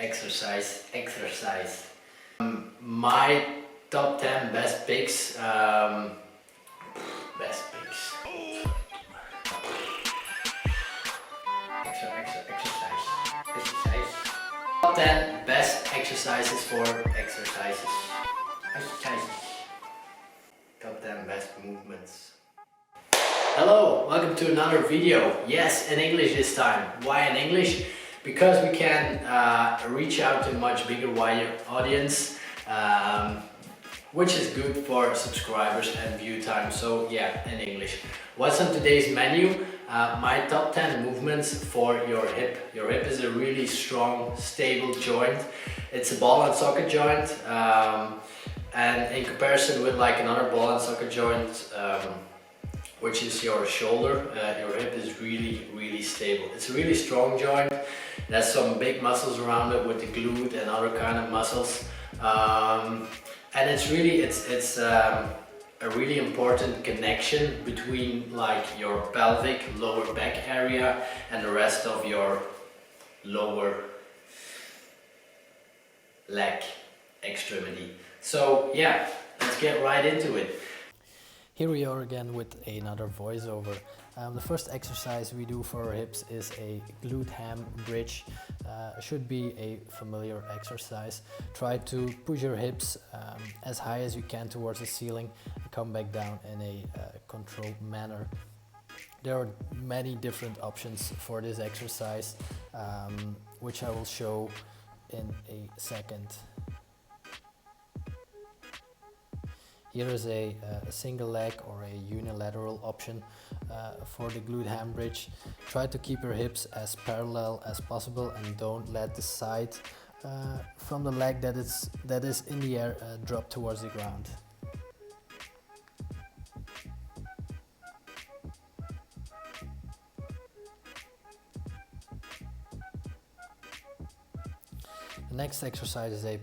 exercise. My top 10 best picks. Exercise. Top 10 best exercises for exercises. Top 10 best movements. Hello, welcome to another video. Yes, in English this time. Why in English? Because we can reach out to a much bigger, wider audience, which is good for subscribers and view time. So yeah, in English. What's on today's menu? My top 10 movements for your hip. Your hip is a really strong, stable joint. It's a ball and socket joint, and in comparison with like another ball and socket joint, which is your shoulder, your hip is really stable. It's a really strong joint. It has some big muscles around it with the glute and other kind of muscles, and it's really a really important connection between like your pelvic lower back area and the rest of your lower leg extremity. So yeah, let's get right into it. Here we are again with another voiceover. The first exercise we do for our hips is a glute ham bridge. Should be a familiar exercise. Try to push your hips as high as you can towards the ceiling and come back down in a controlled manner. There are many different options for this exercise, which I will show in a second. Here is a single leg or a unilateral option for the glute ham bridge. Try to keep your hips as parallel as possible and don't let the side from the leg that is in the air drop towards the ground. The next exercise is a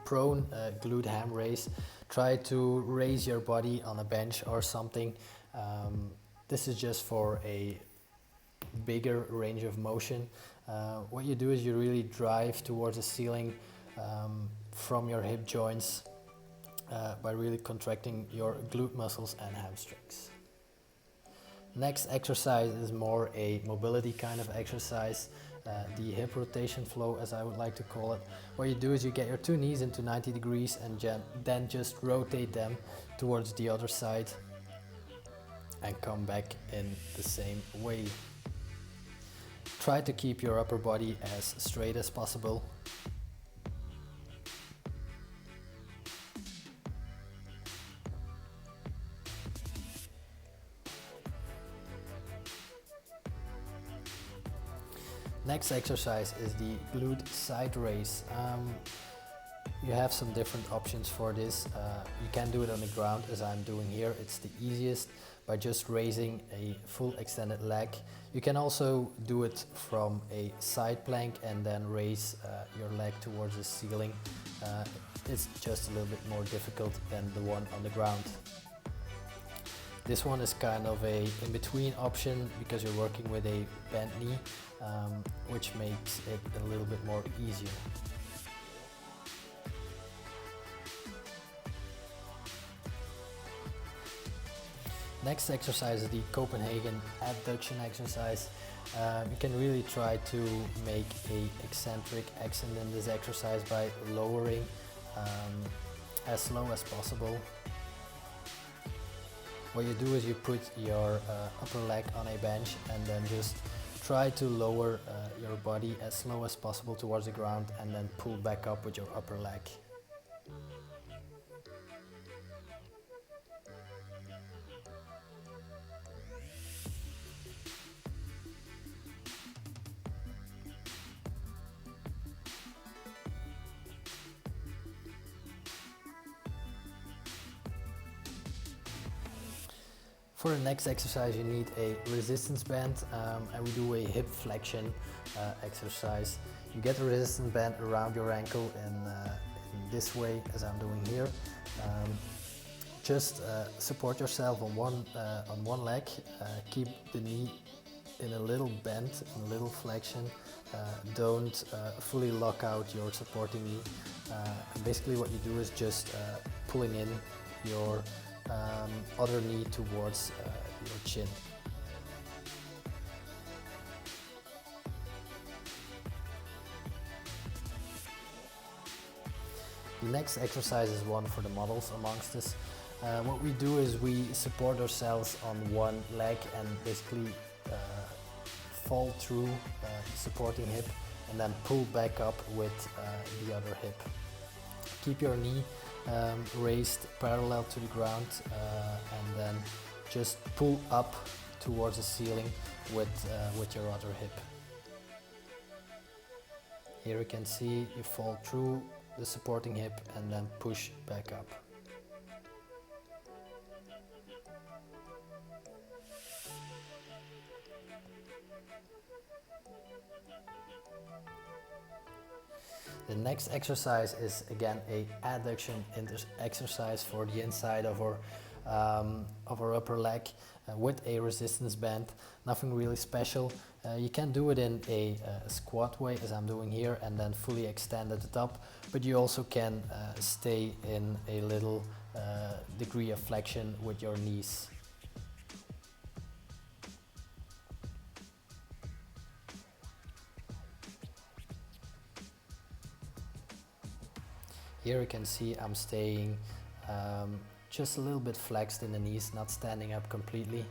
prone glute ham raise. Try to raise your body on a bench or something. This is just for a bigger range of motion. What you do is you really drive towards the ceiling from your hip joints by really contracting your glute muscles and hamstrings. Next exercise is more a mobility kind of exercise. The hip rotation flow, as I would like to call it. What you do is you get your two knees into 90 degrees and then just rotate them towards the other side and come back in the same way. Try to keep your upper body as straight as possible. Next exercise is the glute side raise. You have some different options for this. You can do it on the ground as I'm doing here. It's the easiest by just raising a full extended leg. You can also do it from a side plank and then raise your leg towards the ceiling. It's just a little bit more difficult than the one on the ground. This one is kind of a in-between option because you're working with a bent knee, which makes it a little bit more easier. Next exercise is the Copenhagen abduction exercise. You can really try to make an eccentric accent in this exercise by lowering as slow as possible. What you do is you put your upper leg on a bench and then just try to lower your body as slow as possible towards the ground and then pull back up with your upper leg. For the next exercise you need a resistance band and we do a hip flexion exercise. You get the resistance band around your ankle in this way as I'm doing here. Just support yourself on one leg, keep the knee in a little bend, in a little flexion. Don't fully lock out your supporting knee. And basically what you do is just pulling in your other knee towards your chin. The next exercise is one for the models amongst us. What we do is we support ourselves on one leg and basically fall through the supporting hip and then pull back up with the other hip. Keep your knee raised parallel to the ground and then just pull up towards the ceiling with your other hip. Here you can see you fall through the supporting hip and then push back up. The next exercise is again a adduction exercise for the inside of our upper leg with a resistance band. Nothing really special. You can do it in a squat way as I'm doing here and then fully extend at the top, but you also can stay in a little degree of flexion with your knees. Here you can see I'm staying just a little bit flexed in the knees, not standing up completely.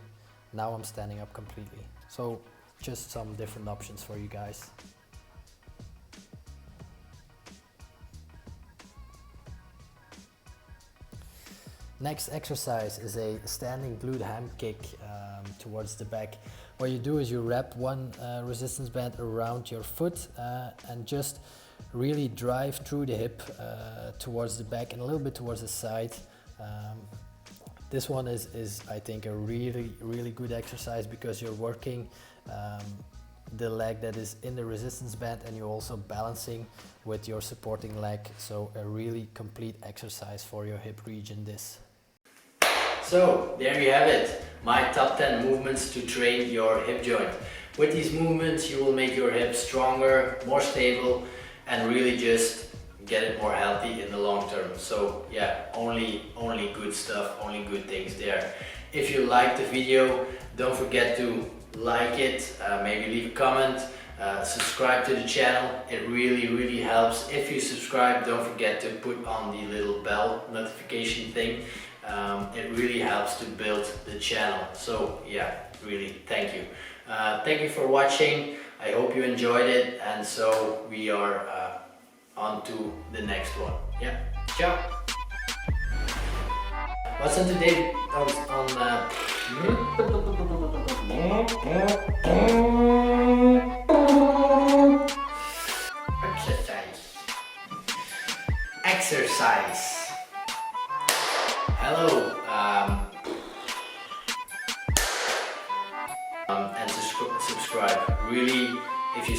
Now I'm standing up completely. So just some different options for you guys. Next exercise is a standing glute ham kick towards the back. What you do is you wrap one resistance band around your foot and just really drive through the hip towards the back and a little bit towards the side. This one is I think a really good exercise because you're working the leg that is in the resistance band and you're also balancing with your supporting leg. So a really complete exercise for your hip region this. So there you have it, my top 10 movements to train your hip joint. With these movements you will make your hip stronger, more stable, and really just get it more healthy in the long term. So yeah, only good stuff, only good things there. If you liked the video, don't forget to like it, maybe leave a comment, subscribe to the channel. It really helps. If you subscribe, don't forget to put on the little bell notification thing. It really helps to build the channel. So yeah, really thank you. Thank you for watching. I hope you enjoyed it, and so we are on to the next one. Yeah, ciao. What's on today exercise. Hello, and subscribe. Really, if you